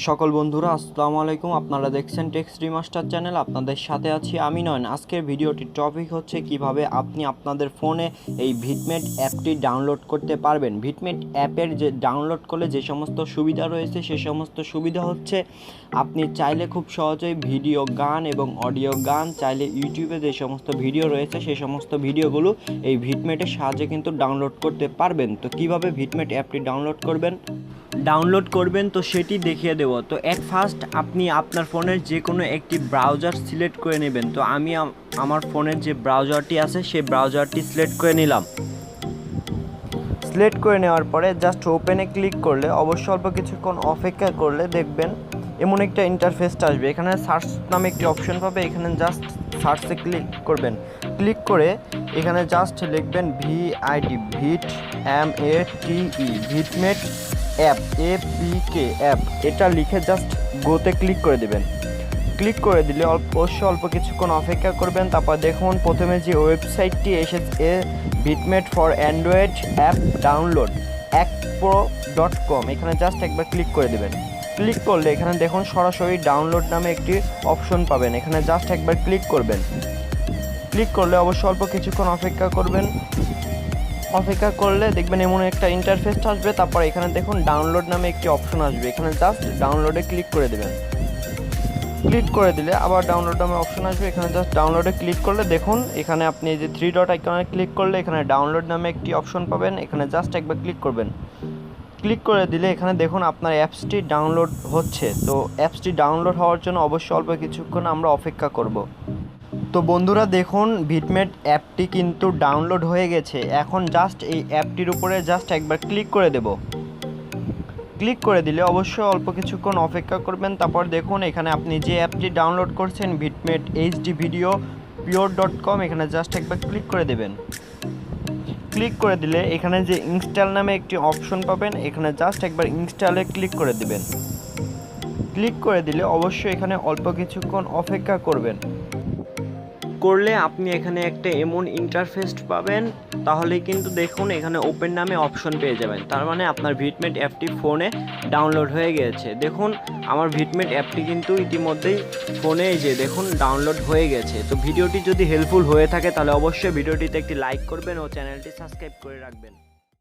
সকল বন্ধুরা আসসালামু আলাইকুম। আপনারা দেখছেন টেক্সট রিমাস্টার চ্যানেল। আপনাদের সাথে আছি আমি নয়ন। আজকের ভিডিওটির টপিক হচ্ছে কিভাবে আপনি আপনাদের ফোনে এই ভিটমেট অ্যাপটি ডাউনলোড করতে পারবেন। ভিটমেট অ্যাপের যে ডাউনলোড করলে যে সমস্ত সুবিধা রয়েছে সে সমস্ত সুবিধা হচ্ছে আপনি চাইলে খুব সহজেই ভিডিও গান এবং অডিও গান চাইলে ইউটিউবে যে সমস্ত ভিডিও রয়েছে সেই সমস্ত ভিডিওগুলো এই ভিটমেটের সাহায্যে কিন্তু ডাউনলোড করতে পারবেন। তো কিভাবে ভিটমেট অ্যাপটি ডাউনলোড করবেন তো সেটি দেখিয়ে দেব। তো ফার্স্ট আপনি আপনার ফোনের যে কোনো একটি ব্রাউজার সিলেক্ট করে নেবেন। তো আমি আমার ফোনের যে ব্রাউজারটি আছে সেই ব্রাউজারটি সিলেক্ট করে নিলাম। সিলেক্ট করে নেওয়ার পরে জাস্ট ওপেনে ক্লিক করলে অবশ্য অল্প কিছুক্ষণ অপেক্ষা করলে দেখবেন এমন একটা ইন্টারফেসটা আসবে। এখানে সার্চ নামে একটি অপশন পাবে, এখানে জাস্ট সার্চে ক্লিক করবেন। ক্লিক করে এখানে জাস্ট লিখবেন ভিআইটি ভিটমেট অ্যাপ এপিকে অ্যাপ, এটা লিখে জাস্ট গোতে ক্লিক করে দেবেন। ক্লিক করে দিলে অল্প কিছুক্ষণ অপেক্ষা করবেন। তারপর দেখুন প্রথমে যে ওয়েবসাইটটি এসেছে Vidmate for Android app download pro.com, এখানে জাস্ট একবার ক্লিক করে দেবেন। ক্লিক করলে এখানে দেখুন সরাসরি ডাউনলোড নামে একটি অপশন পাবেন, এখানে জাস্ট একবার ক্লিক করবেন। ক্লিক করলে অবশ্য অল্প কিছুক্ষণ অপেক্ষা করবেন। অপেক্ষা করলে দেখবেন এমন একটা ইন্টারফেস আসবে। তারপর এখানে দেখুন ডাউনলোড নামে একটি অপশন আসবে, এখানে জাস্ট ডাউনলোডে ক্লিক করে দেবেন। ক্লিক করে দিলে আবার ডাউনলোড নামে অপশন আসবে, এখানে জাস্ট ডাউনলোডে ক্লিক করলে দেখুন এখানে আপনি যে 3 ডট আইকনে ক্লিক করলে এখানে ডাউনলোড নামে একটি অপশন পাবেন, এখানে জাস্ট একবার ক্লিক করবেন। ক্লিক করে দিলে এখানে দেখুন আপনার অ্যাপসটি ডাউনলোড হচ্ছে। তো অ্যাপসটি ডাউনলোড হওয়ার জন্য অবশ্যই অল্প কিছুক্ষণ আমরা অপেক্ষা করব। তো বন্ধুরা দেখুন ভিটমেট অ্যাপটি কিন্তু ডাউনলোড হয়ে গেছে। এখন জাস্ট এই অ্যাপটির উপরে জাস্ট একবার ক্লিক করে দেব। ক্লিক করে দিলে অবশ্যই অল্প কিছুক্ষণ অপেক্ষা করবেন। তারপর দেখুন এখানে আপনি যে অ্যাপটি ডাউনলোড করছেন ভিটমেট এইচডি ভিডিও pure.com, এখানে জাস্ট একবার ক্লিক করে দেবেন। ক্লিক করে দিলে এখানে যে ইনস্টল নামে একটি অপশন পাবেন, এখানে জাস্ট একবার ইনস্টলে ক্লিক করে দেবেন। ক্লিক করে দিলে অবশ্যই এখানে অল্প কিছুক্ষণ অপেক্ষা করবেন। করলে আপনি এখানে একটা এমন ইন্টারফেস পাবেন, তাহলে কিন্তু দেখুন এখানে ওপেন নামে অপশন পেয়ে যাবেন। তার মানে আপনার ভিটমেট অ্যাপটি ফোনে ডাউনলোড হয়ে গেছে। দেখুন আমার ভিটমেট অ্যাপটি কিন্তু ইতিমধ্যেই ফোনে এই যে দেখুন ডাউনলোড হয়ে গেছে। তো ভিডিওটি যদি হেল্পফুল হয়ে থাকে তাহলে অবশ্যই ভিডিওটিতে একটি লাইক করবেন ও চ্যানেলটি সাবস্ক্রাইব করে রাখবেন।